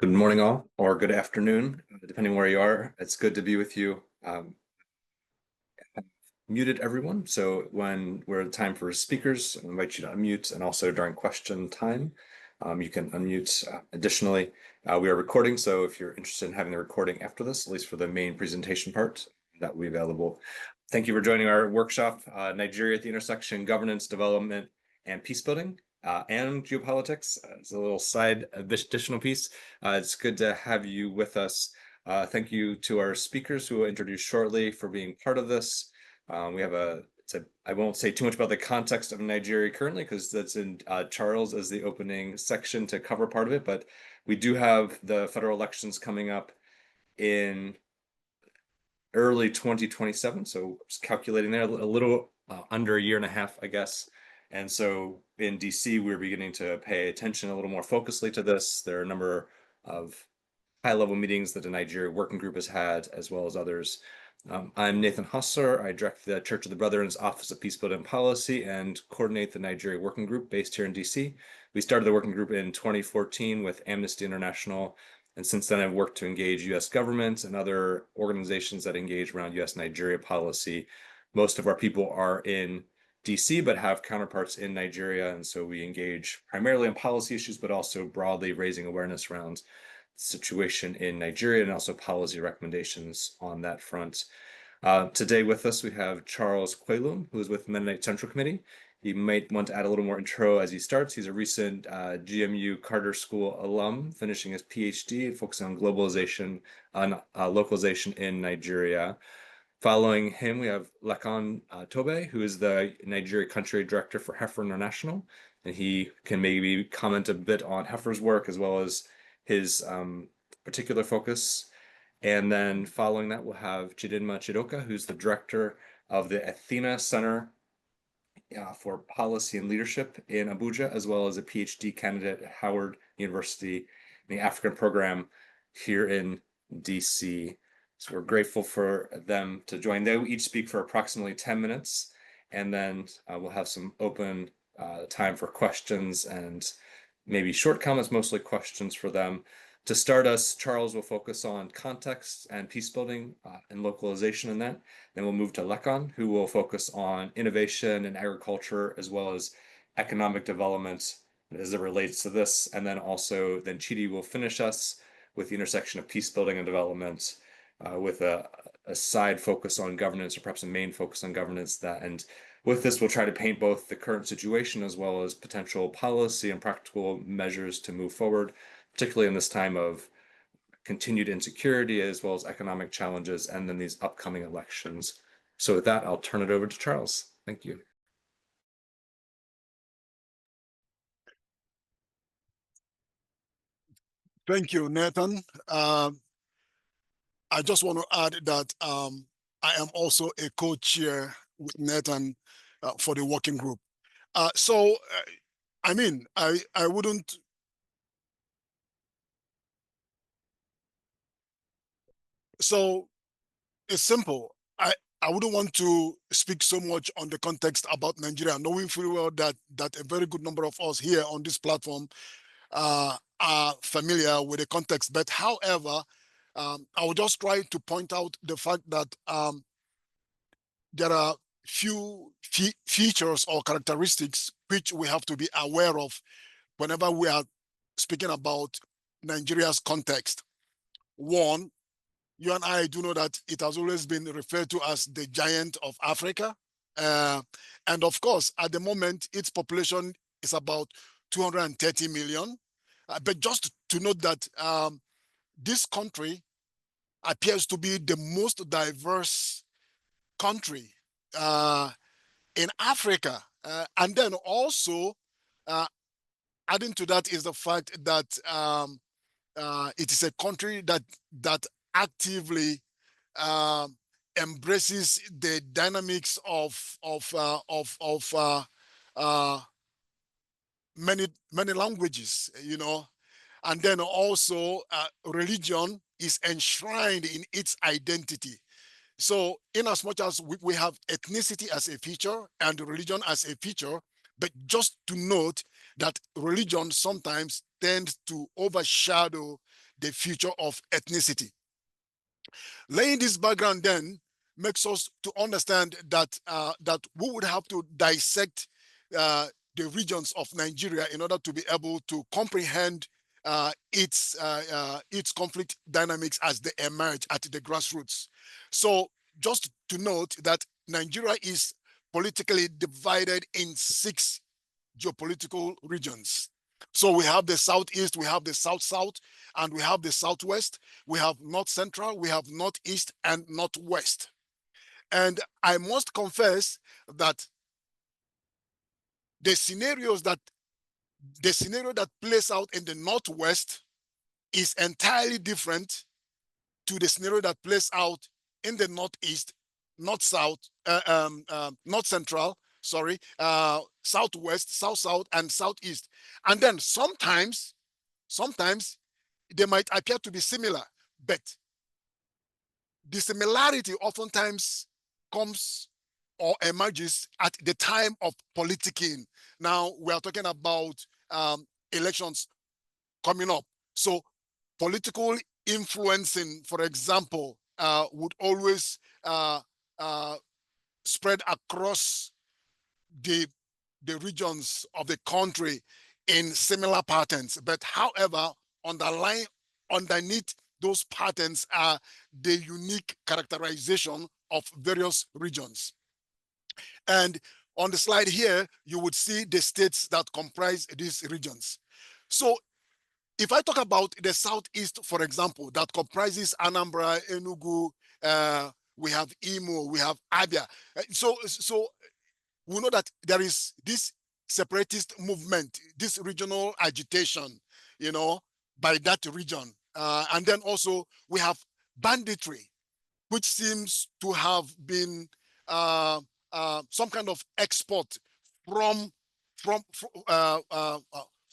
Good morning, all, or good afternoon, depending where you are. It's good to be with you. I've muted everyone, so when we're time for speakers, I invite you to unmute, and also during question time, you can unmute. Additionally, we are recording, so if you're interested in having the recording after this, at least for the main presentation part, that will be available. Thank you for joining our workshop, Nigeria at the Intersection, Governance, Development, and Peacebuilding. And geopolitics. It's a little side additional piece. It's good to have you with us. Thank you to our speakers who will introduce shortly for being part of this. We have I won't say too much about the context of Nigeria currently because that's in Charles as the opening section to cover part of it, but we do have the federal elections coming up in early 2027. So just calculating there a little under a year and a half, I guess. And so in DC, we're beginning to pay attention a little more focusedly to this. There are a number of high-level meetings that the Nigeria Working Group has had, as well as others. I'm Nathan Hustler. I direct the Church of the Brethren's Office of Peacebuilding Policy and coordinate the Nigeria Working Group based here in DC. We started the working group in 2014 with Amnesty International, and since then I've worked to engage U.S. governments and other organizations that engage around U.S.-Nigeria policy. Most of our people are in DC, but have counterparts in Nigeria. And so we engage primarily on policy issues, but also broadly raising awareness around the situation in Nigeria and also policy recommendations on that front. Today with us, we have Charles Kwelum, who is with Mennonite Central Committee. You might want to add a little more intro as he starts. He's a recent GMU Carter School alum, finishing his PhD, focusing on globalization, on localization in Nigeria. Following him, we have Lekan Tobe, who is the Nigeria Country Director for Heifer International, and he can maybe comment a bit on Heifer's work as well as his particular focus. And then following that, we'll have Chidinma Chidoka, who's the Director of the Athena Center for Policy and Leadership in Abuja, as well as a PhD candidate at Howard University in the African program here in DC. So we're grateful for them to join. They will each speak for approximately 10 minutes, and then we'll have some open time for questions and maybe short comments, mostly questions for them. To start us, Charles will focus on context and peacebuilding and localization in that. Then we'll move to Lekan, who will focus on innovation and agriculture, as well as economic development as it relates to this. And then Chidi will finish us with the intersection of peacebuilding and development, with a side focus on governance, or perhaps a main focus on governance. And with this, we'll try to paint both the current situation as well as potential policy and practical measures to move forward, particularly in this time of continued insecurity as well as economic challenges, and then these upcoming elections. So with that, I'll turn it over to Charles. Thank you. Thank you, Nathan. I just want to add that I am also a co-chair with Nathan for the working group. I wouldn't. So it's simple. I wouldn't want to speak so much on the context about Nigeria, knowing fully well that a very good number of us here on this platform are familiar with the context. But however, I will just try to point out the fact that there are few features or characteristics which we have to be aware of whenever we are speaking about Nigeria's context. One, you and I do know that it has always been referred to as the giant of Africa. And of course, at the moment, its population is about 230 million. But just to note that this country appears to be the most diverse country in Africa. And then also, adding to that is the fact that it is a country that actively embraces the dynamics of many languages, and then also religion is enshrined in its identity. So in as much as we have ethnicity as a feature and religion as a feature, but just to note that religion sometimes tends to overshadow the future of ethnicity. Laying this background then makes us to understand that that we would have to dissect the regions of Nigeria in order to be able to comprehend its conflict dynamics as they emerge at the grassroots. So just to note that Nigeria is politically divided in 6 geopolitical regions. So we have the southeast, we have the south-south, and we have the southwest, we have north-central, we have northeast, and northwest. And I must confess that the scenario that plays out in the northwest is entirely different to the scenario that plays out in the northeast, north-south, north-central, sorry, southwest, south-south, and southeast. And then sometimes they might appear to be similar, but the similarity oftentimes comes or emerges at the time of politicking. Now we are talking about elections coming up. So political influencing, for example, would always spread across the regions of the country in similar patterns. But however, underneath those patterns are the unique characterization of various regions. And on the slide here, you would see the states that comprise these regions. So if I talk about the southeast, for example, that comprises Anambra, Enugu, we have Imo, we have Abia. So we know that there is this separatist movement, this regional agitation, by that region. And then also we have banditry, which seems to have been some kind of export from from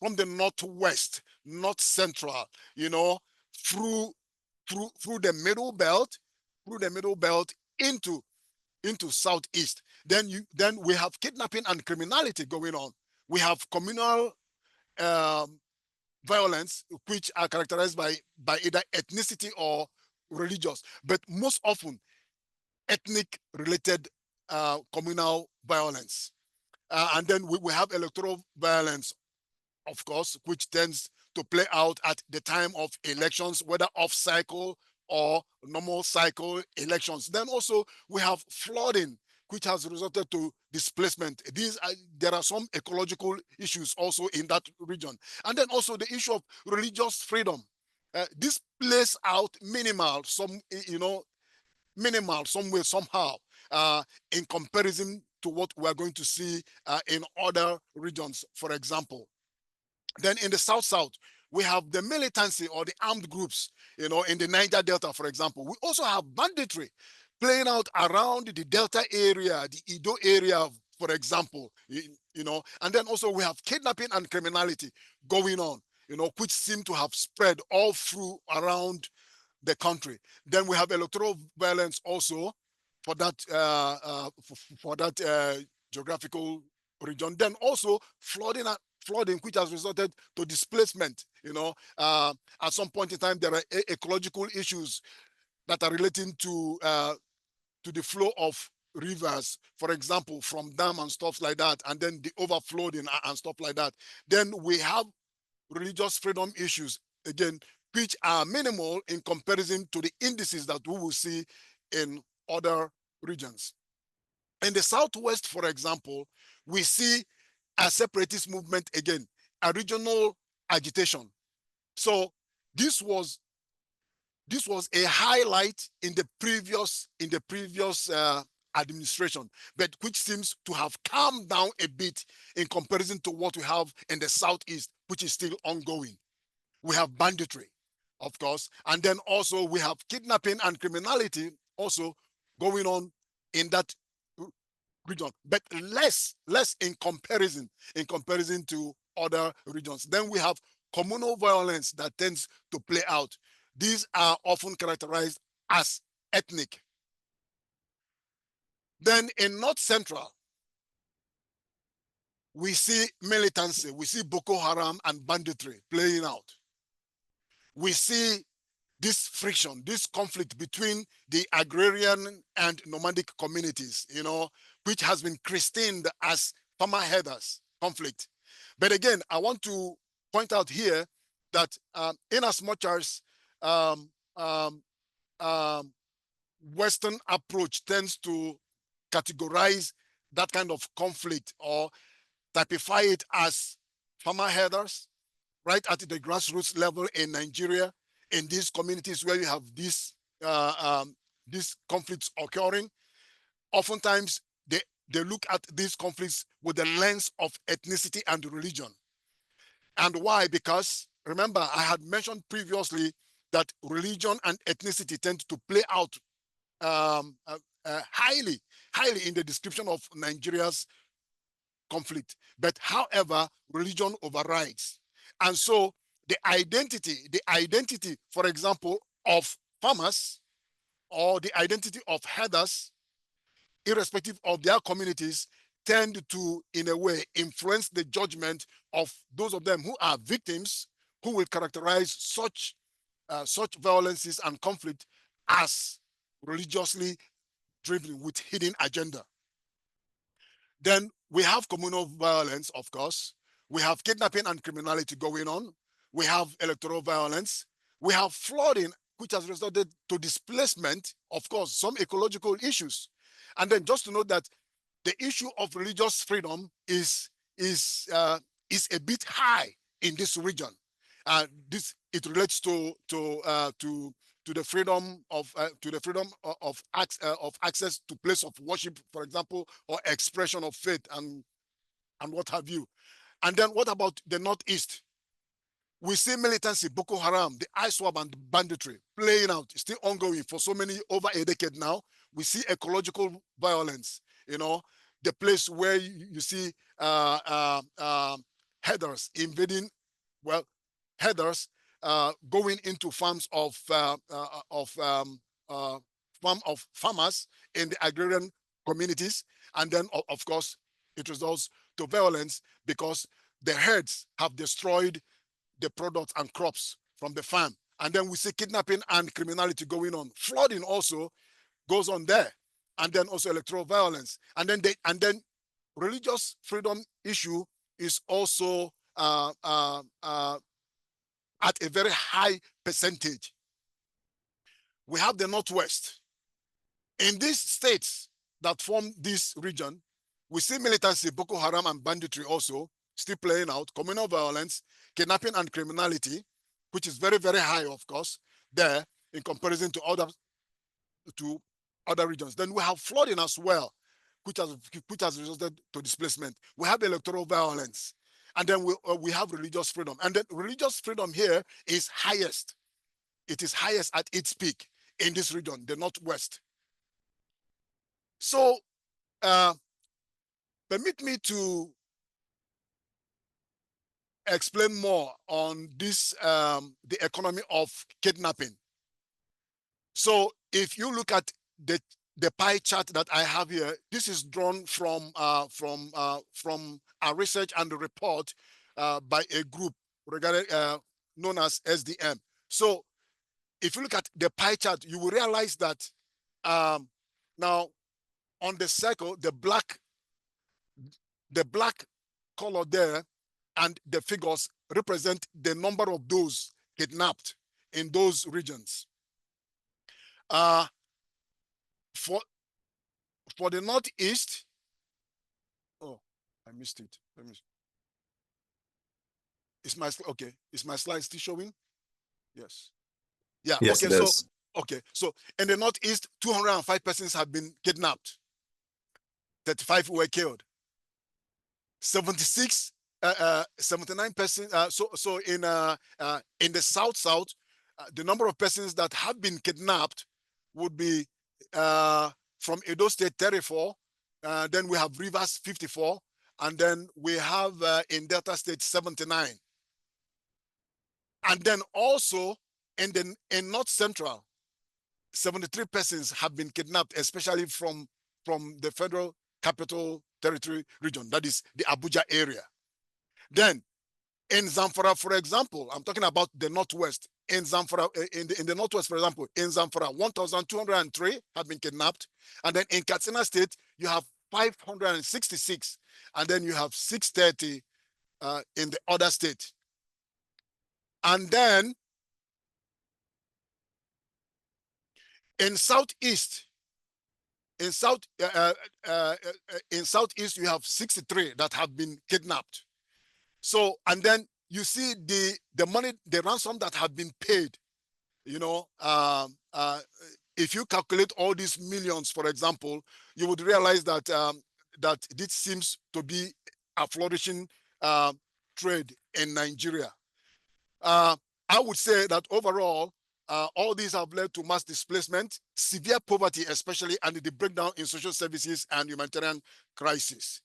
from the northwest, north central, through the middle belt, into southeast. Then we have kidnapping and criminality going on. We have communal violence, which are characterized by either ethnicity or religious, but most often ethnic related communal violence. And then we have electoral violence, of course, which tends to play out at the time of elections, whether off cycle or normal cycle elections. Then also we have flooding, which has resulted to displacement. There are some ecological issues also in that region. And then also the issue of religious freedom. This plays out minimal, some way, somehow, in comparison to what we're going to see in other regions, for example. Then in the south-south, we have the militancy or the armed groups, in the Niger Delta, for example. We also have banditry playing out around the Delta area, the Edo area, for example, and then also we have kidnapping and criminality going on, which seem to have spread all through around the country. Then we have electoral violence also for that geographical region. Then also flooding, which has resulted to displacement. At some point in time, there are ecological issues that are relating to the flow of rivers, for example, from dam and stuff like that, and then the overflowing and stuff like that. Then we have religious freedom issues, again, which are minimal in comparison to the indices that we will see in other regions. In the Southwest, for example, we see a separatist movement, again, a regional agitation. So this was a highlight in the previous administration, but which seems to have calmed down a bit in comparison to what we have in the Southeast, which is still ongoing. We have banditry, of course, and then also we have kidnapping and criminality also going on in that region, but less in comparison to other regions. Then we have communal violence that tends to play out. These are often characterized as ethnic. Then in North Central, we see militancy, we see Boko Haram and banditry playing out. we see this friction, this conflict between the agrarian and nomadic communities, which has been christened as farmer herders conflict. But again, I want to point out here that in as much as um, um, um, Western approach tends to categorize that kind of conflict or typify it as farmer herders, right at the grassroots level in Nigeria, in these communities where you have these conflicts occurring. Oftentimes, they look at these conflicts with the lens of ethnicity and religion. And why? Because remember, I had mentioned previously that religion and ethnicity tend to play out highly in the description of Nigeria's conflict. But however, religion overrides. And so the identity, for example, of farmers or the identity of herders, irrespective of their communities, tend to, in a way, influence the judgment of those of them who are victims, who will characterize such violences and conflict as religiously driven with hidden agenda. Then we have communal violence, of course. We have kidnapping and criminality going on. We have electoral violence. We have flooding, which has resulted to displacement, of course, some ecological issues. And then just to note that the issue of religious freedom is a bit high in this region. It relates to the freedom of access to place of worship, for example, or expression of faith and what have you. And then what about the Northeast? We see militancy, Boko Haram, the ISWAP and the banditry playing out, still ongoing for over a decade now. We see ecological violence, the place where you see headers invading, headers going into farms of farmers in the agrarian communities. And then, of course, it results to violence because the herds have destroyed the products and crops from the farm. And then we see kidnapping and criminality going on. Flooding also goes on there. And then also electoral violence. And then religious freedom issue is also at a very high percentage. We have the Northwest. In these states that form this region, we see militancy, Boko Haram and banditry also still playing out, communal violence, kidnapping and criminality, which is very, very high, of course, there in comparison to other regions. Then we have flooding as well, which has resulted to displacement. We have electoral violence. And then we have religious freedom. And then religious freedom here is highest. It is highest at its peak in this region, the Northwest. So permit me to explain more on this, the economy of kidnapping. So if you look at the pie chart that I have here, this is drawn from a research and a report by a group regarded known as SDM. So if you look at the pie chart, you will realize that now on the circle, the black color there and the figures represent the number of those kidnapped in those regions. For the Northeast, oh, I missed it. Is my slide still showing? Yes. Yeah. Yes, Okay. it is. So in the Northeast, 205 persons have been kidnapped. 35 were killed. 79 persons. So in the South, the number of persons that have been kidnapped would be from Edo State 34. Then we have Rivers 54, and then we have in Delta State 79. And then also in North Central, 73 persons have been kidnapped, especially from the Federal Capital Territory region, that is the Abuja area. Then In Zamfara, for example, I'm talking about the Northwest. In Zamfara, in the Northwest, for example, in Zamfara, 1,203 have been kidnapped. And then in Katsina State, you have 566. And then you have 630 in the other state. And then in Southeast, in South in Southeast, you have 63 that have been kidnapped. So, and then you see the money, the ransom that have been paid. You know, if you calculate all these millions, for example, you would realize that that this seems to be a flourishing trade in Nigeria. I would say that overall, all these have led to mass displacement, severe poverty, especially, and the breakdown in social services and humanitarian crisis.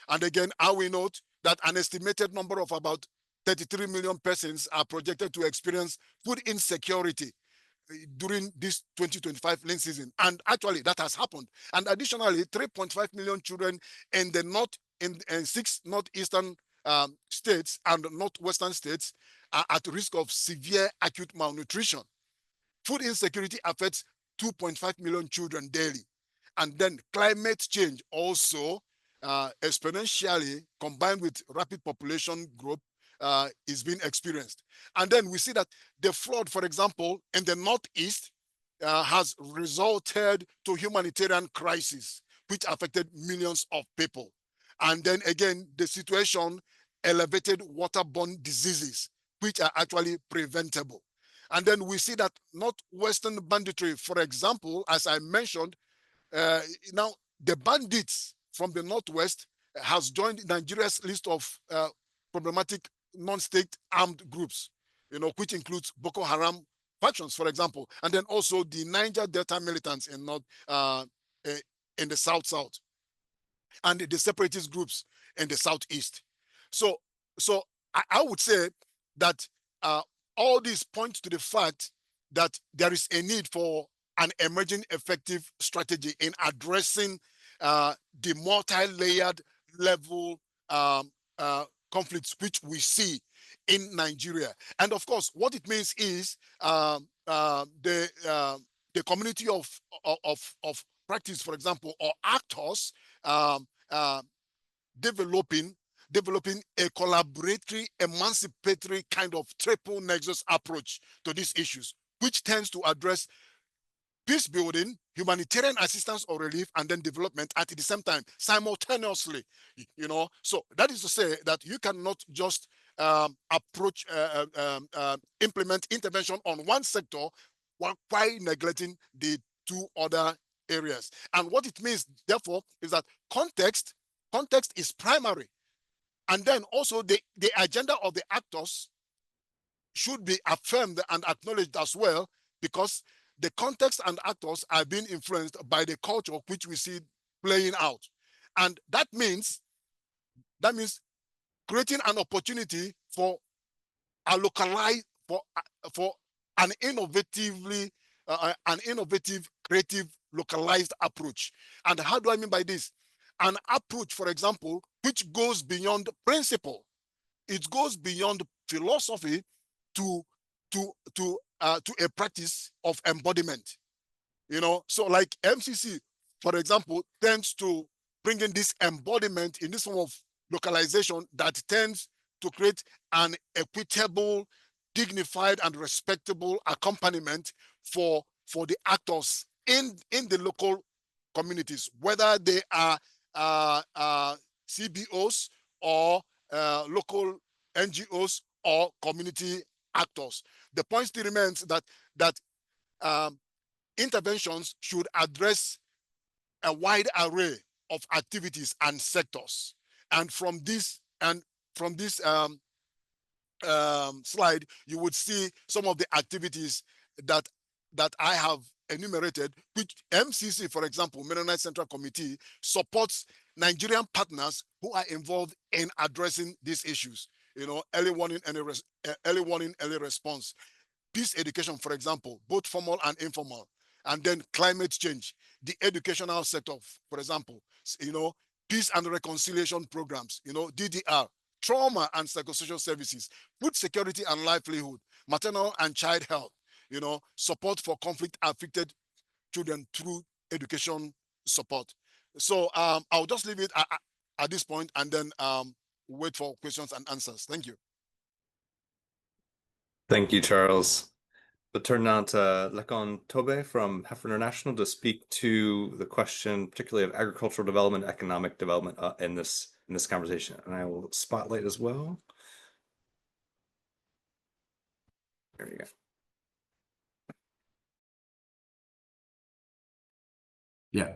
And again, I will note that an estimated number of about 33 million persons are projected to experience food insecurity during this 2025 lean season. And actually, that has happened. And additionally, 3.5 million children in the in 6 northeastern states and northwestern states are at risk of severe acute malnutrition. Food insecurity affects 2.5 million children daily. And then climate change also exponentially combined with rapid population growth is being experienced. And then we see that the flood, for example, in the Northeast has resulted to humanitarian crisis, which affected millions of people. And then again, the situation elevated waterborne diseases, which are actually preventable. And then we see that Northwestern banditry, for example, as I mentioned, now the bandits from the Northwest has joined Nigeria's list of problematic non-state armed groups, which includes Boko Haram factions, for example, and then also the Niger Delta militants in in the South, and the separatist groups in the Southeast. So, I would say that all these point to the fact that there is a need for an emerging effective strategy in addressing the multi-layered level conflicts which we see in Nigeria. And of course, what it means is the community of practice, for example, or actors um, uh, developing a collaboratory, emancipatory kind of triple nexus approach to these issues, which tends to address peace building, humanitarian assistance or relief, and then development at the same time, simultaneously. So that is to say that you cannot just approach, implement intervention on one sector while neglecting the two other areas. And what it means, therefore, is that context is primary. And then also the agenda of the actors should be affirmed and acknowledged as well, because the context and actors are being influenced by the culture which we see playing out. And that means creating an opportunity for a localized, for an innovative, creative, localized approach. And how do I mean by this? An approach, for example, which goes beyond principle. It goes beyond philosophy to a practice of embodiment. So like MCC, for example, tends to bring in this embodiment in this form of localization that tends to create an equitable, dignified, and respectable accompaniment for the actors in the local communities, whether they are CBOs or local NGOs or community actors. The point still remains that um, interventions should address a wide array of activities and sectors. And from this slide, you would see some of the activities that I have enumerated, which MCC, for example, Mennonite Central Committee, supports Nigerian partners who are involved in addressing these issues. Early warning, early response, peace education, for example, both formal and informal, and then climate change, the educational sector, for example, peace and reconciliation programs, DDR, trauma and psychosocial services, food security and livelihood, maternal and child health, support for conflict affected children through education support. So I'll just leave it at this point and then wait for questions and answers. Thank you. Thank you, Charles. We'll turn now to Lekon Tobe from Heifer International to speak to the question, particularly of agricultural development, economic development in this conversation. And I will spotlight as well. There you go. Yeah.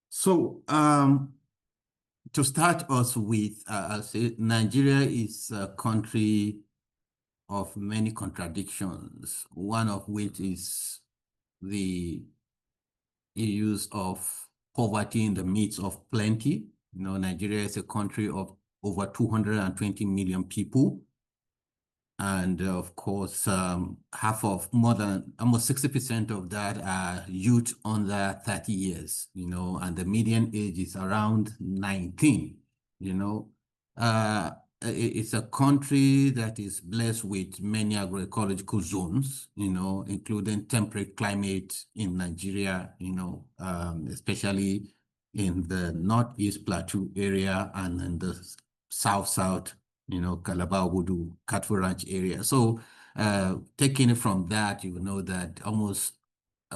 So to start us with, I'll say Nigeria is a country of many contradictions, one of which is the issues of poverty in the midst of plenty. Nigeria is a country of over 220 million people. And of course, more than almost 60% of that are youth under 30 years, and the median age is around 19, it's a country that is blessed with many agroecological zones, including temperate climate in Nigeria, especially in the Northeast Plateau area and in the South, Calabar, Wudu, Cattle Ranch area. So taking it from that, you know that almost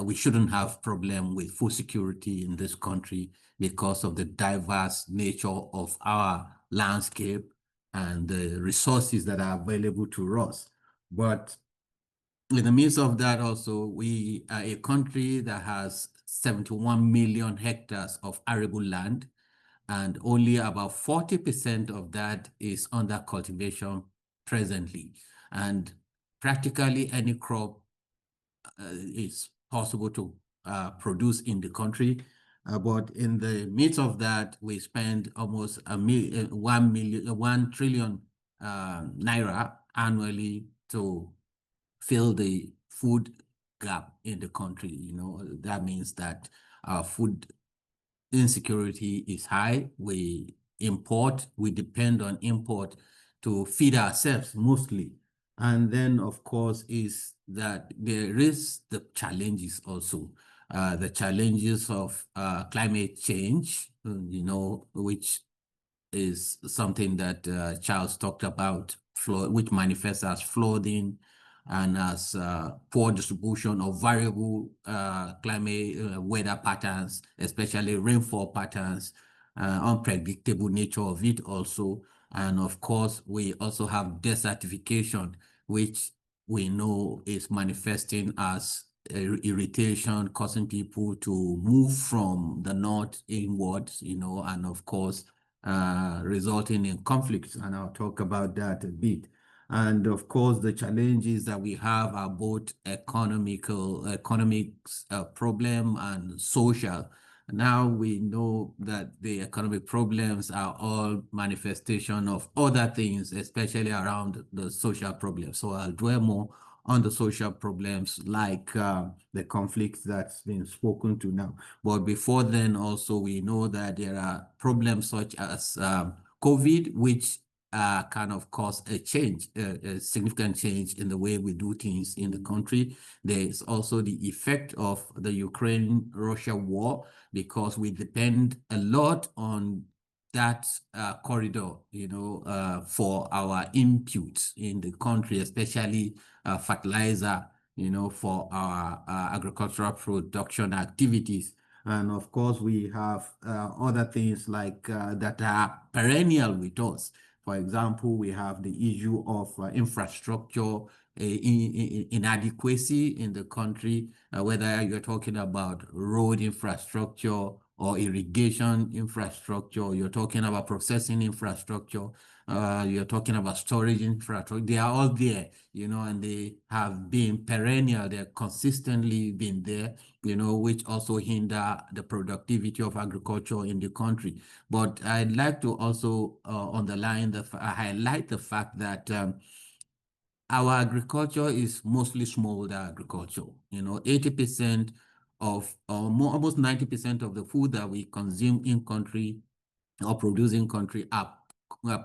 we shouldn't have problem with food security in this country because of the diverse nature of our landscape and the resources that are available to us. But in the midst of that also, we are a country that has 71 million hectares of arable land, and only about 40% of that is under cultivation presently. And practically any crop is possible to produce in the country. But in the midst of that, we spend almost 1 trillion naira annually to fill the food gap in the country. That means that our food insecurity is high. We depend on import to feed ourselves mostly. And then, of course, is that there is the challenges also. The challenges of climate change, which is something that Charles talked about, which manifests as flooding and as poor distribution of variable climate weather patterns, especially rainfall patterns, unpredictable nature of it also. And of course, we also have desertification, which we know is manifesting as irritation, causing people to move from the north inwards, and of course, resulting in conflicts. And I'll talk about that a bit. And of course, the challenges that we have are both economics problem and social. Now we know that the economic problems are all manifestation of other things, especially around the social problems. So I'll dwell more on the social problems like the conflicts that's been spoken to now. But before then, also, we know that there are problems such as COVID, which kind of caused a change, a significant change in the way we do things in the country. There is also the effect of the Ukraine-Russia war, because we depend a lot on that corridor, for our inputs in the country, especially fertilizer, for our agricultural production activities. And of course, we have other things like that are perennial with us. For example, we have the issue of infrastructure inadequacy in the country, whether you're talking about road infrastructure or irrigation infrastructure, you're talking about processing infrastructure, you're talking about storage infrastructure. They are all there, and they have been perennial. They're consistently been there, which also hinder the productivity of agriculture in the country. But I'd like to also highlight the fact that our agriculture is mostly smallholder agriculture. 80% of, or more, almost 90% of the food that we consume in country or produce in country are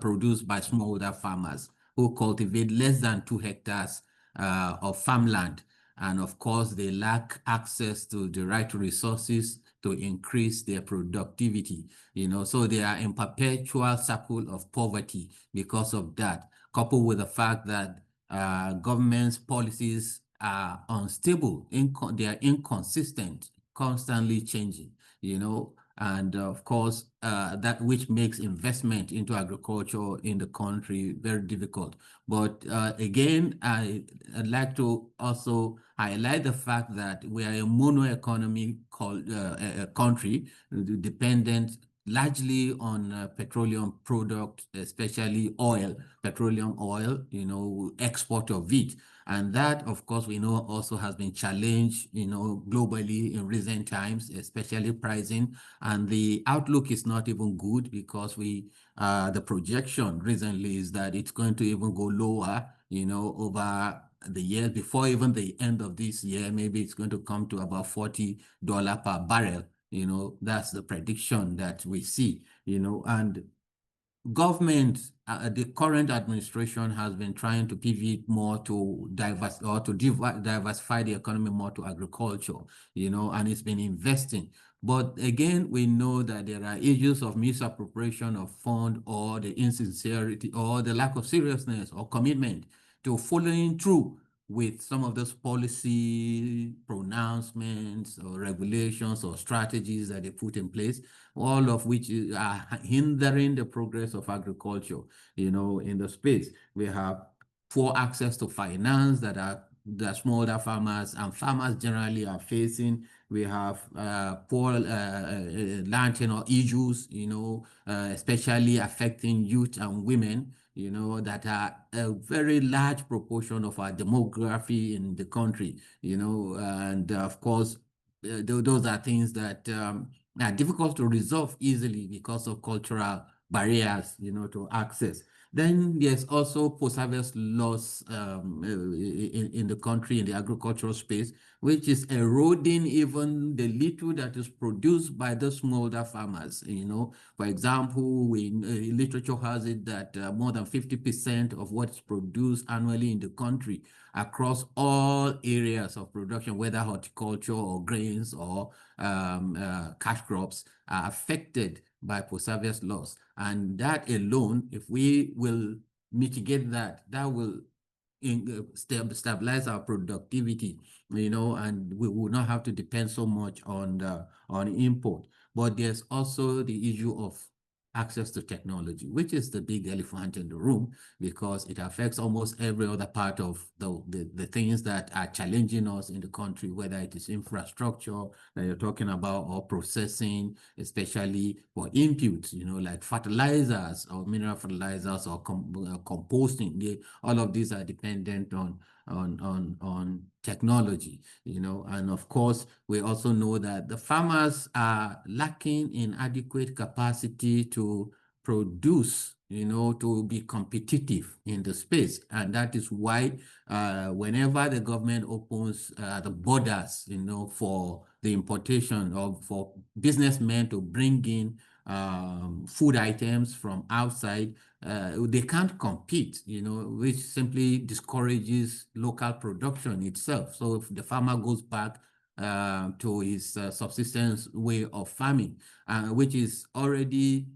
produced by smallholder farmers who cultivate less than 2 hectares of farmland. And of course, they lack access to the right resources to increase their productivity, so they are in perpetual cycle of poverty because of that, coupled with the fact that government's policies are unstable, they are inconsistent, constantly changing, and of course, that which makes investment into agriculture in the country very difficult. But again, I'd like to also highlight the fact that we are a mono-economy country, dependent largely on petroleum products, especially oil, petroleum oil, export of it. And that, of course, we know also has been challenged, globally in recent times, especially pricing. And the outlook is not even good because the projection recently is that it's going to even go lower, over the years before even the end of this year. Maybe it's going to come to about $40 per barrel. That's the prediction that we see, and government, the current administration has been trying to pivot more to diversify the economy more to agriculture, and it's been investing. But again, we know that there are issues of misappropriation of fund, or the insincerity or the lack of seriousness or commitment to following through with some of those policy pronouncements or regulations or strategies that they put in place, all of which are hindering the progress of agriculture, in the space. We have poor access to finance that smallholder farmers and farmers generally are facing. We have poor land tenure issues, especially affecting youth and women, that are a very large proportion of our demography in the country, and of course, those are things that are difficult to resolve easily because of cultural barriers, to access. Then there's also post-harvest loss in the country, in the agricultural space, which is eroding even the little that is produced by the smallholder farmers. For example, literature has it that more than 50% of what's produced annually in the country across all areas of production, whether horticulture or grains or cash crops, are affected by post-harvest loss. And that alone, if we will mitigate that will stabilize our productivity, and we will not have to depend so much on import. But there's also the issue of access to technology, which is the big elephant in the room, because it affects almost every other part of the things that are challenging us in the country, whether it is infrastructure that you're talking about or processing, especially for inputs, like fertilizers or mineral fertilizers or composting. All of these are dependent on technology, and of course, we also know that the farmers are lacking in adequate capacity to produce, to be competitive in the space. And that is why whenever the government opens the borders, for the importation of for businessmen to bring in food items from outside, they can't compete, which simply discourages local production itself. So if the farmer goes back to his subsistence way of farming, which is already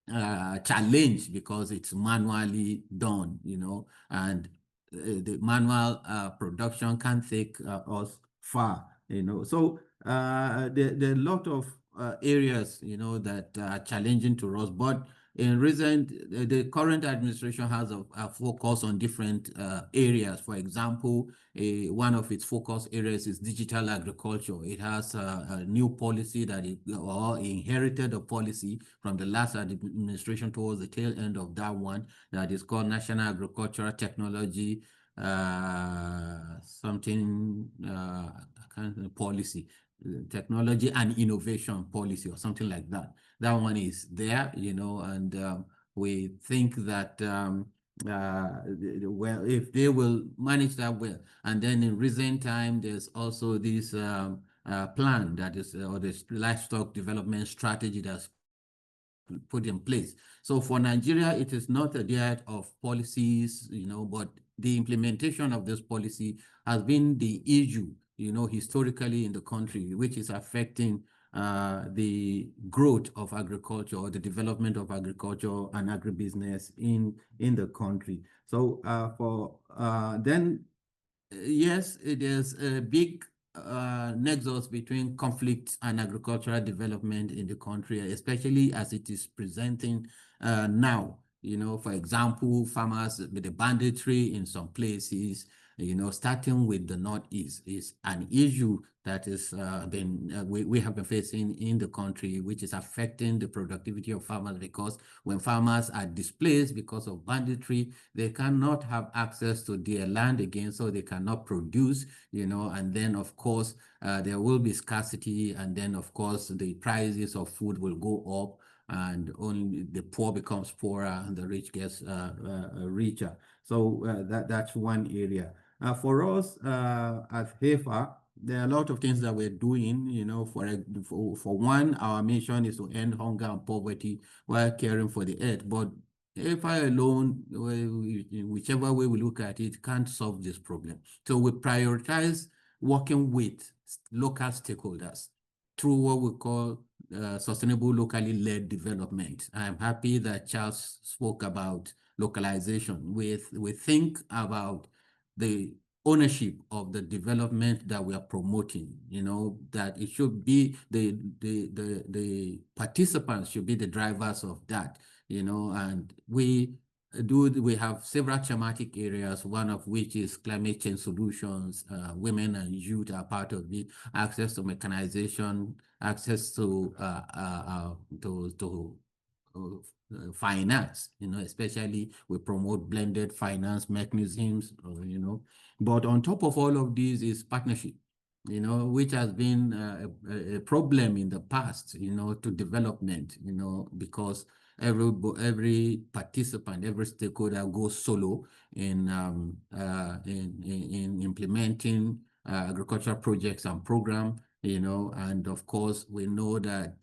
challenged because it's manually done, and the manual production can take us far, So there are a lot of areas, that are challenging to us. But in recent, the current administration has a focus on different areas. For example, one of its focus areas is digital agriculture. It has a new policy that inherited a policy from the last administration towards the tail end of that one, that is called National Agricultural Technology policy, technology and innovation policy, or something like that. That one is there, and we think that well, if they will manage that well. And then in recent time, there's also this plan that is, or this livestock development strategy that's put in place. So for Nigeria, it is not a dearth of policies, but the implementation of this policy has been the issue, historically in the country, which is affecting the growth of agriculture or the development of agriculture and agribusiness in the country. So yes, it is a big nexus between conflict and agricultural development in the country, especially as it is presenting now. For example, farmers with the banditry in some places, starting with the Northeast is an issue that is we have been facing in the country, which is affecting the productivity of farmers, because when farmers are displaced because of banditry, they cannot have access to their land again, so they cannot produce, and then of course there will be scarcity, and then of course the prices of food will go up, and only the poor becomes poorer and the rich gets richer. So that's one area. For us at HEFA, there are a lot of things that we're doing. For one, our mission is to end hunger and poverty while caring for the earth. But HEFA alone, whichever way we look at it, can't solve this problem. So we prioritize working with local stakeholders through what we call sustainable locally led development. I'm happy that Charles spoke about localization. We think about the ownership of the development that we are promoting, that it should be the participants should be the drivers of that, and we have several thematic areas, one of which is climate change solutions. Women and youth are part of it, access to mechanization, access to finance, especially we promote blended finance mechanisms, but on top of all of these is partnership, which has been a problem in the past, to development, because every participant, every stakeholder goes solo in implementing agricultural projects and programs, and of course we know that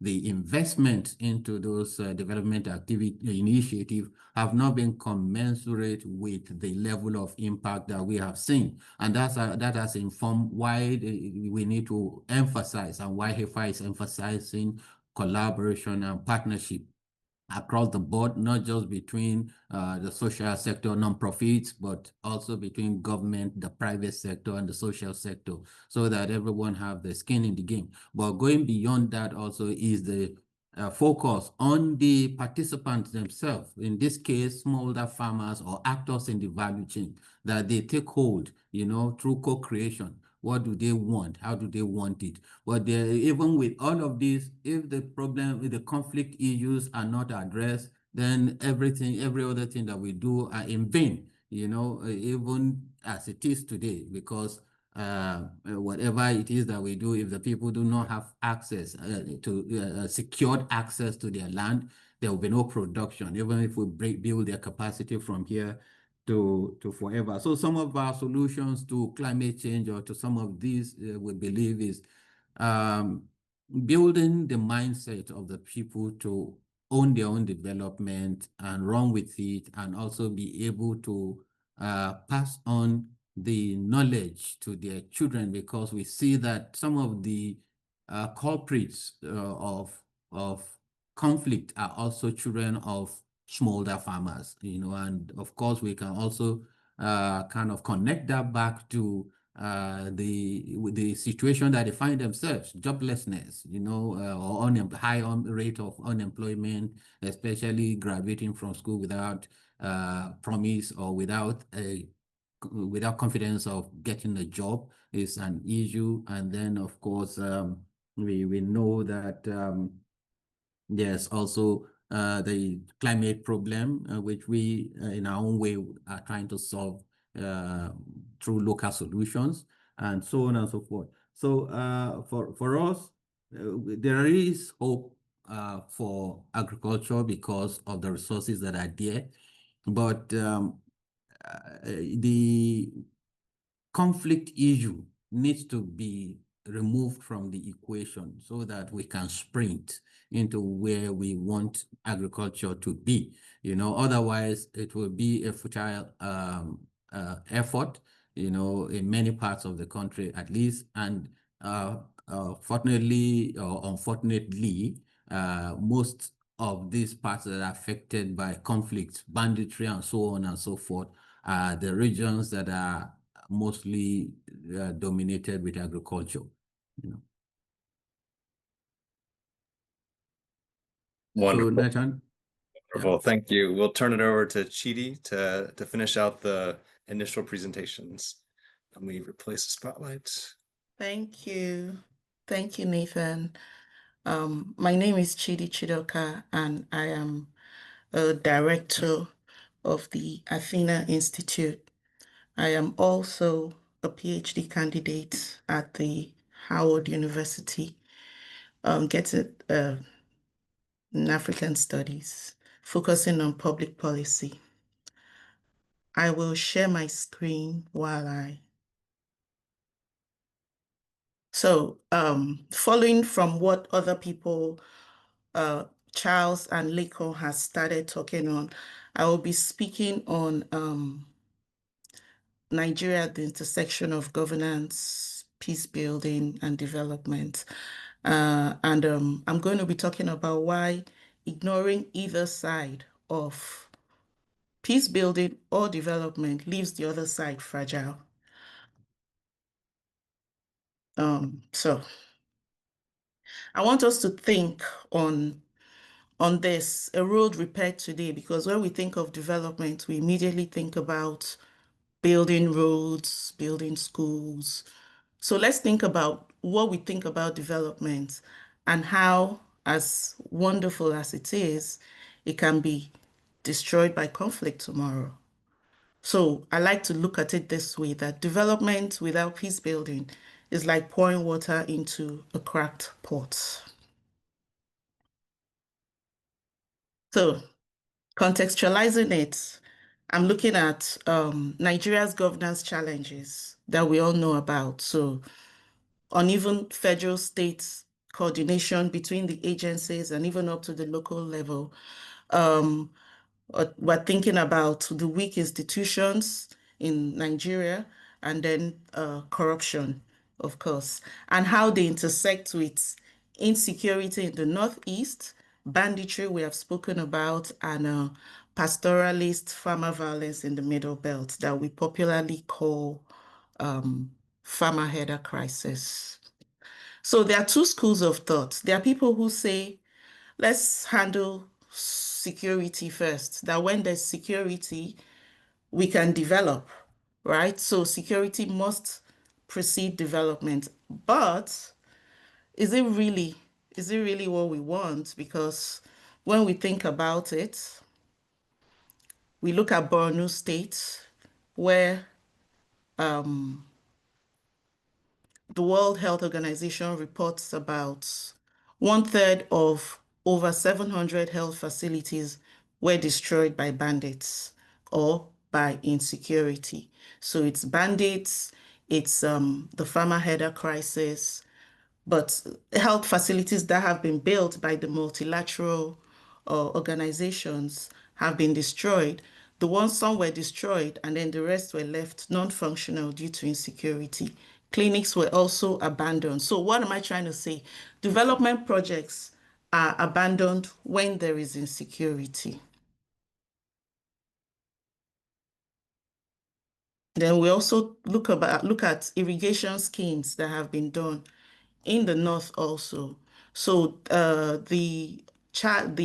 the investment into those development activity initiative have not been commensurate with the level of impact that we have seen. And that has informed why we need to emphasize, and why HEFA is emphasizing collaboration and partnership across the board, not just between the social sector, non-profits, but also between government, the private sector, and the social sector, so that everyone have the skin in the game. But going beyond that also is the focus on the participants themselves, in this case, smallholder farmers or actors in the value chain, that they take hold, through co-creation. What do they want? How do they want it? But even with all of this, if the conflict issues are not addressed, then every other thing that we do are in vain, even as it is today, because whatever it is that we do, if the people do not have access to secured access to their land, there will be no production, even if we build their capacity from here to forever. So some of our solutions to climate change, or to some of these, we believe, is building the mindset of the people to own their own development and run with it, and also be able to pass on the knowledge to their children, because we see that some of the culprits of conflict are also children of smallholder farmers, and of course we can also kind of connect that back to the situation that they find themselves, joblessness, or high rate of unemployment, especially graduating from school without promise, or without confidence of getting a job, is an issue. And then of course we know that there's also the climate problem, which we, in our own way, are trying to solve through local solutions, and so on and so forth. So for us, there is hope for agriculture because of the resources that are there, but the conflict issue needs to be removed from the equation so that we can sprint into where we want agriculture to be. Otherwise it will be a futile effort, in many parts of the country at least. And fortunately or unfortunately, most of these parts that are affected by conflict, banditry, and so on and so forth are the regions that are mostly dominated with agriculture. So, Wonderful. Nathan, Wonderful. Thank you. We'll turn it over to Chidi to finish out the initial presentations. Let me replace the spotlight. Thank you. Thank you, Nathan. My name is Chidi Chidoka, and I am a director of the Athena Institute. I am also a PhD candidate at the Howard University, getting in African Studies, focusing on public policy. I will share my screen while following from what other people, Charles and Leko has started talking on, I will be speaking on Nigeria at the intersection of governance, peace building, and development. I'm going to be talking about why ignoring either side of peace building or development leaves the other side fragile. So I want us to think on this, a road repaired today, because when we think of development, we immediately think about building roads, building schools. So let's think about what we think about development and how, as wonderful as it is, it can be destroyed by conflict tomorrow. So I like to look at it this way, that development without peace building is like pouring water into a cracked pot. So contextualizing it, I'm looking at Nigeria's governance challenges that we all know about. So uneven federal state coordination between the agencies and even up to the local level. We're thinking about the weak institutions in Nigeria, and then corruption, of course, and how they intersect with insecurity in the Northeast, banditry we have spoken about, and pastoralist farmer violence in the Middle Belt that we popularly call farmer header crisis. So there are two schools of thought. There are people who say, let's handle security first, that when there's security, we can develop, right? So security must precede development. But is it really what we want? Because when we think about it, we look at Borno State, where the World Health Organization reports about 1/3 of over 700 health facilities were destroyed by bandits or by insecurity. So it's bandits, it's the farmer header crisis, but health facilities that have been built by the multilateral organizations have been destroyed. The ones, some were destroyed, and then the rest were left non-functional due to insecurity. Clinics were also abandoned. So what am I trying to say? Development projects are abandoned when there is insecurity. Then we also look at irrigation schemes that have been done in the north also. So the Chad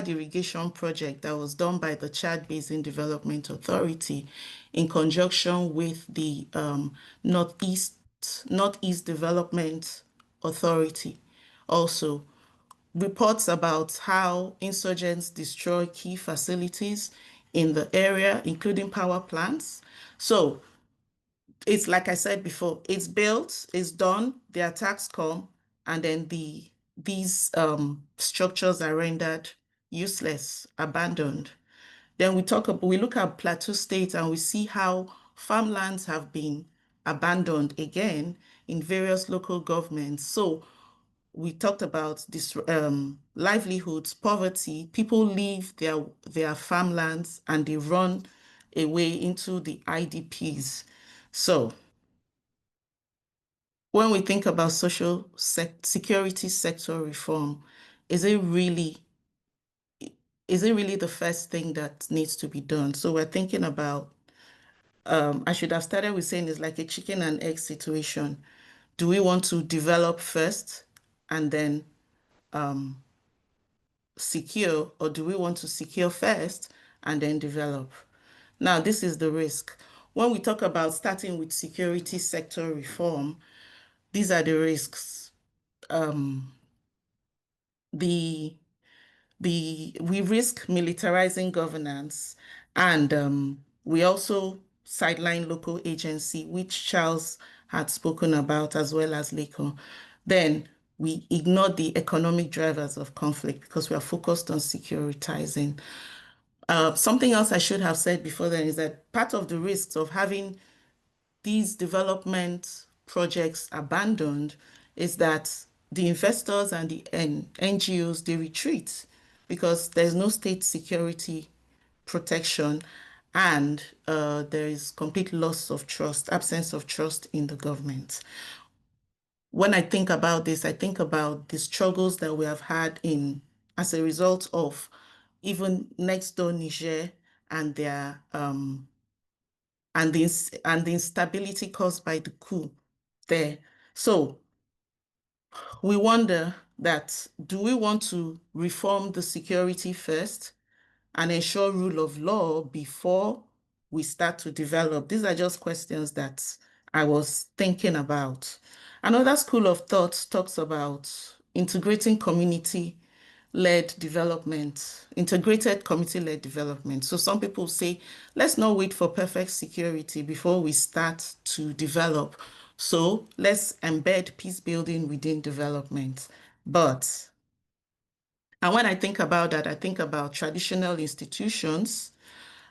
irrigation project that was done by the Chad Basin Development Authority in conjunction with the Northeast Development Authority also reports about how insurgents destroy key facilities in the area, including power plants. So it's like I said before, it's built, it's done, the attacks come, and then these structures are rendered useless, abandoned. Then we look at Plateau State and we see how farmlands have been abandoned again in various local governments. So we talked about this livelihoods, poverty. People leave their farmlands and they run away into the IDPs. So when we think about social security sector reform, is it really the first thing that needs to be done? So we're thinking about, I should have started with saying it's like a chicken and egg situation. Do we want to develop first and then secure, or do we want to secure first and then develop? Now, this is the risk. When we talk about starting with security sector reform, these are the risks. We risk militarizing governance, and we also sideline local agency, which Charles had spoken about, as well as Leko. Then we ignore the economic drivers of conflict because we are focused on securitizing. Something else I should have said before then is that part of the risks of having these development projects abandoned is that the investors and the NGOs, they retreat because there's no state security protection, and there is complete loss of trust, absence of trust in the government. When I think about this, I think about the struggles that we have had as a result of even next door Niger and their and the instability caused by the coup there. So we wonder that, do we want to reform the security first and ensure rule of law before we start to develop? These are just questions that I was thinking about. Another school of thought talks about integrating community-led development, integrated community-led development. So some people say, let's not wait for perfect security before we start to develop. So let's embed peace building within development. And when I think about that, I think about traditional institutions,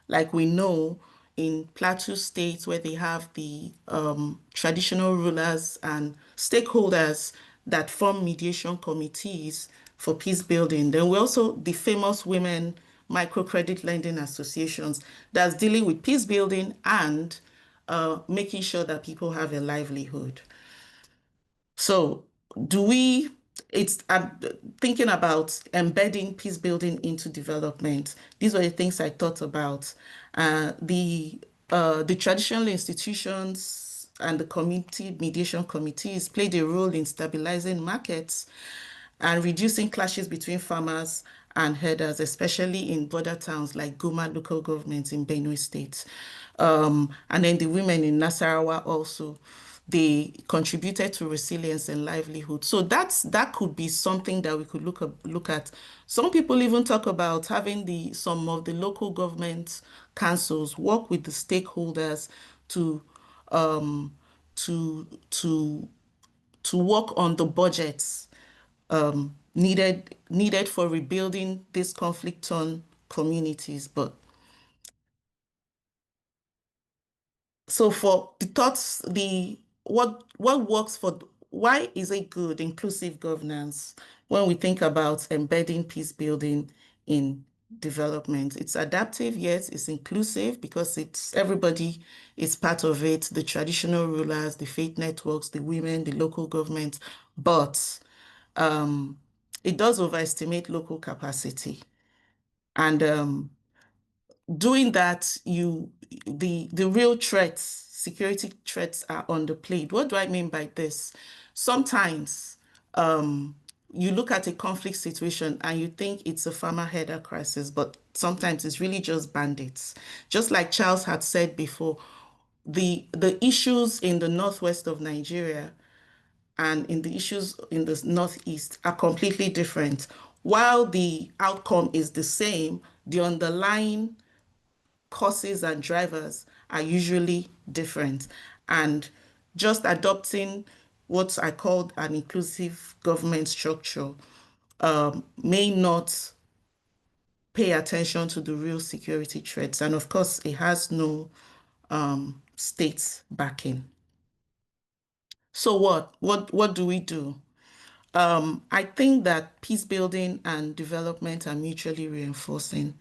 like we know in Plateau State, where they have the traditional rulers and stakeholders that form mediation committees for peace building. Then we also the famous women microcredit lending associations that's dealing with peace building and making sure that people have a livelihood. So I'm thinking about embedding peace building into development. These were the things I thought about. The traditional institutions and the community mediation committees played a role in stabilizing markets and reducing clashes between farmers and herders, especially in border towns like Goma local government in Benue State. And then the women in Nasarawa also, they contributed to resilience and livelihood. So that could be something that we could look at. Some people even talk about having some of the local government councils work with the stakeholders to to to to work on the budgets needed for rebuilding these conflict-torn communities. But so for the thoughts, what works for, why is it good inclusive governance when we think about embedding peace building in development? It's adaptive, yes, it's inclusive because everybody is part of it, the traditional rulers, the faith networks, the women, the local government, but it does overestimate local capacity. And doing that, the real threats, security threats, are underplayed. What do I mean by this? Sometimes you look at a conflict situation and you think it's a farmer herder crisis, but sometimes it's really just bandits. Just like Charles had said before, the issues in the northwest of Nigeria and in the issues in the Northeast are completely different. While the outcome is the same, the underlying causes and drivers are usually different. And just adopting what I called an inclusive government structure may not pay attention to the real security threats. And of course, it has no state backing. So what do we do? I think that peace building and development are mutually reinforcing.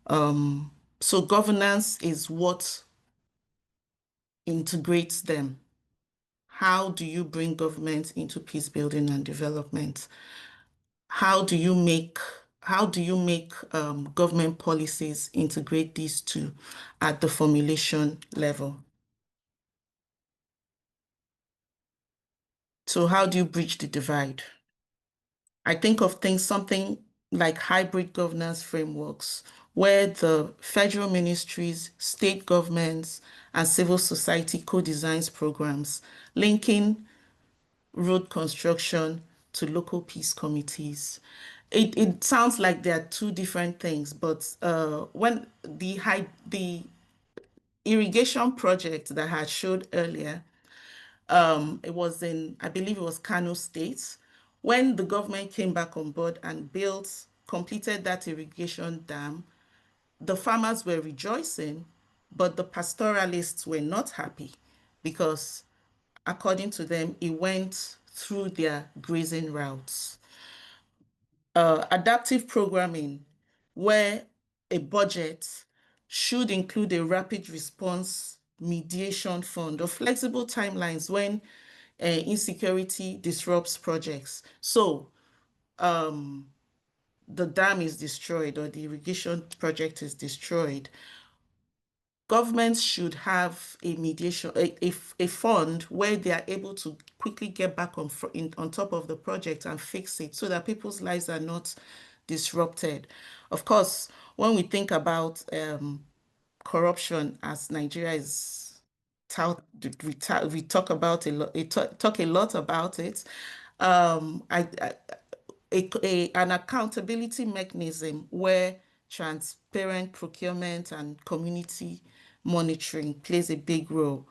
So governance is what integrates them. How do you bring government into peace building and development? How do you make government policies integrate these two at the formulation level? So how do you bridge the divide? I think of something like hybrid governance frameworks, where the federal ministries, state governments, and civil society co-designs programs linking road construction to local peace committees. It sounds like there are two different things, but when the irrigation project that I had showed earlier, it was I believe it was Kano State, when the government came back on board and completed that irrigation dam, the farmers were rejoicing, but the pastoralists were not happy because, according to them, it went through their grazing routes. Adaptive programming, where a budget should include a rapid response mediation fund or flexible timelines when insecurity disrupts projects. So the dam is destroyed or the irrigation project is destroyed. Governments should have a mediation, a fund where they are able to quickly get back on top of the project and fix it so that people's lives are not disrupted. Of course, when we think about corruption, as Nigeria is we talk about a lot, talk a lot about it. An accountability mechanism where transparent procurement and community monitoring plays a big role.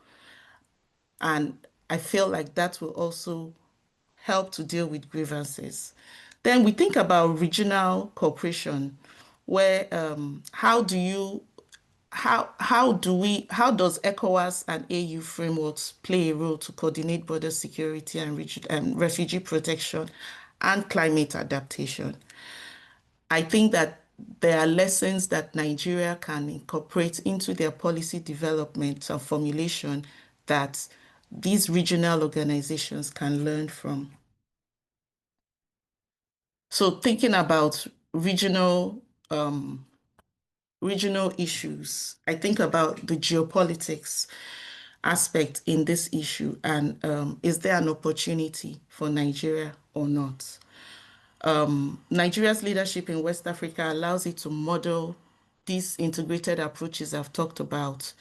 And I feel like that will also help to deal with grievances. Then we think about regional cooperation, where how does ECOWAS and AU frameworks play a role to coordinate border security and refugee protection and climate adaptation? I think that there are lessons that Nigeria can incorporate into their policy development and formulation that these regional organizations can learn from. So thinking about regional issues, I think about the geopolitics aspect in this issue, and is there an opportunity for Nigeria or not? Nigeria's leadership in West Africa allows it to model these integrated approaches I've talked about.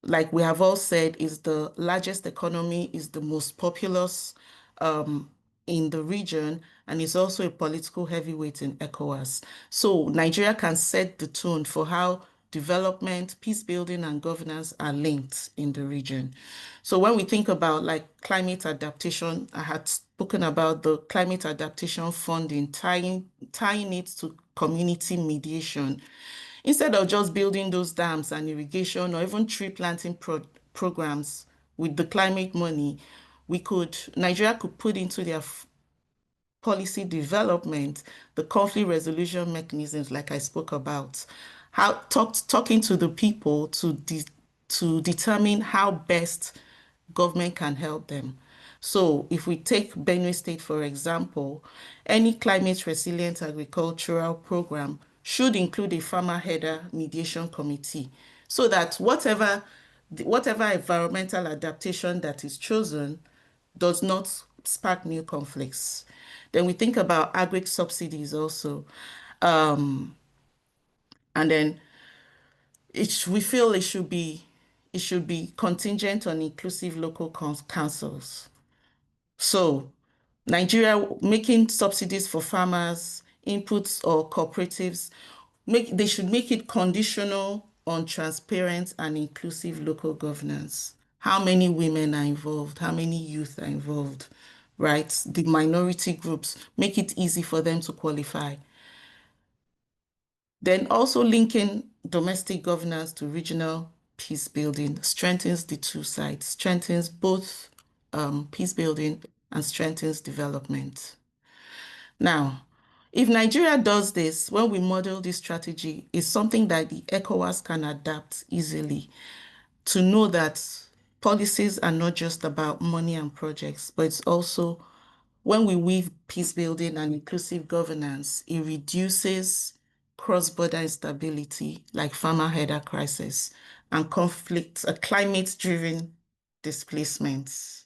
Like we have all said, is the largest economy, is the most populous in the region, and is also a political heavyweight in ECOWAS. So Nigeria can set the tone for how development, peace building, and governance are linked in the region. So when we think about like climate adaptation, I had spoken about the climate adaptation funding, tying it to community mediation. Instead of just building those dams and irrigation or even tree planting programs with the climate money, Nigeria could put into their policy development the conflict resolution mechanisms like I spoke about, talking to the people to determine how best government can help them. So if we take Benue State, for example, any climate resilient agricultural program should include a farmer header mediation committee so that whatever environmental adaptation that is chosen does not spark new conflicts. Then we think about agri subsidies also. And then we feel it should be contingent on inclusive local councils. So Nigeria making subsidies for farmers, inputs or cooperatives, they should make it conditional on transparent and inclusive local governance. How many women are involved? How many youth are involved? Right? The minority groups, make it easy for them to qualify. Then also linking domestic governance to regional peace building strengthens the two sides, strengthens both peace building and strengthens development. Now, if Nigeria does this, when we model this strategy, it's something that the ECOWAS can adapt easily to know that policies are not just about money and projects, but it's also when we weave peace building and inclusive governance, it reduces cross-border instability like farmer header crisis and conflict, climate-driven displacements.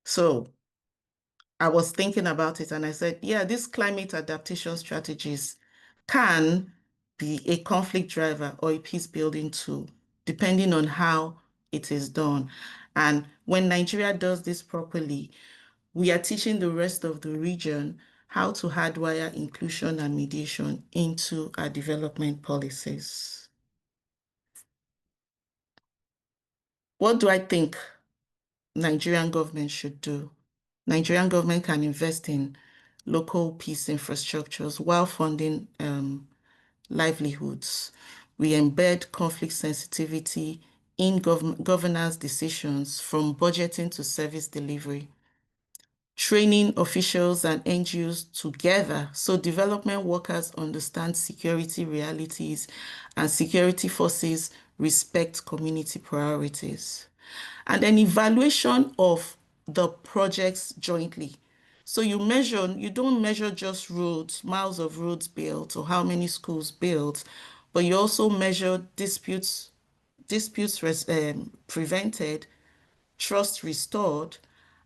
So I was thinking about it and I said, yeah, these climate adaptation strategies can be a conflict driver or a peace building tool, depending on how it is done. And when Nigeria does this properly, we are teaching the rest of the region how to hardwire inclusion and mediation into our development policies. What do I think Nigerian government should do? Nigerian government can invest in local peace infrastructures while funding livelihoods. We embed conflict sensitivity in governance decisions from budgeting to service delivery. Training officials and NGOs together so development workers understand security realities and security forces respect community priorities. And then evaluation of the projects jointly. So you don't measure just roads, miles of roads built or how many schools built, but you also measure disputes prevented, trust restored,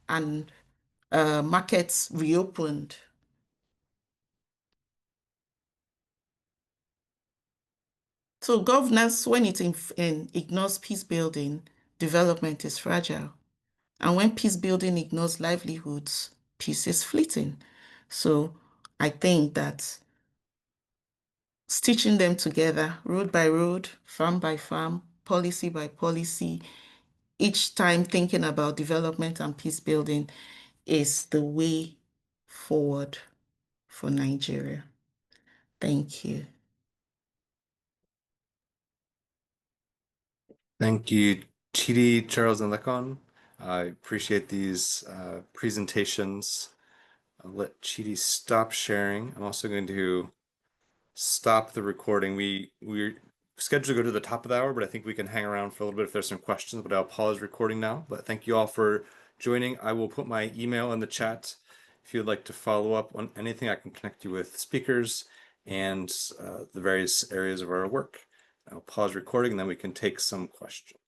and markets reopened. So governance, when it ignores peace building, development is fragile. And when peace building ignores livelihoods, peace is fleeting. So I think that stitching them together, road by road, farm by farm, policy by policy, each time thinking about development and peace building is the way forward for Nigeria. Thank you. Thank you, Chidi, Charles, and Lekon. I appreciate these presentations. I'll let Chidi stop sharing. I'm also going to stop the recording. We're scheduled to go to the top of the hour, but I think we can hang around for a little bit if there's some questions, but I'll pause recording now. But thank you all for joining. I will put my email in the chat. If you'd like to follow up on anything, I can connect you with speakers and the various areas of our work. I'll pause recording and then we can take some questions.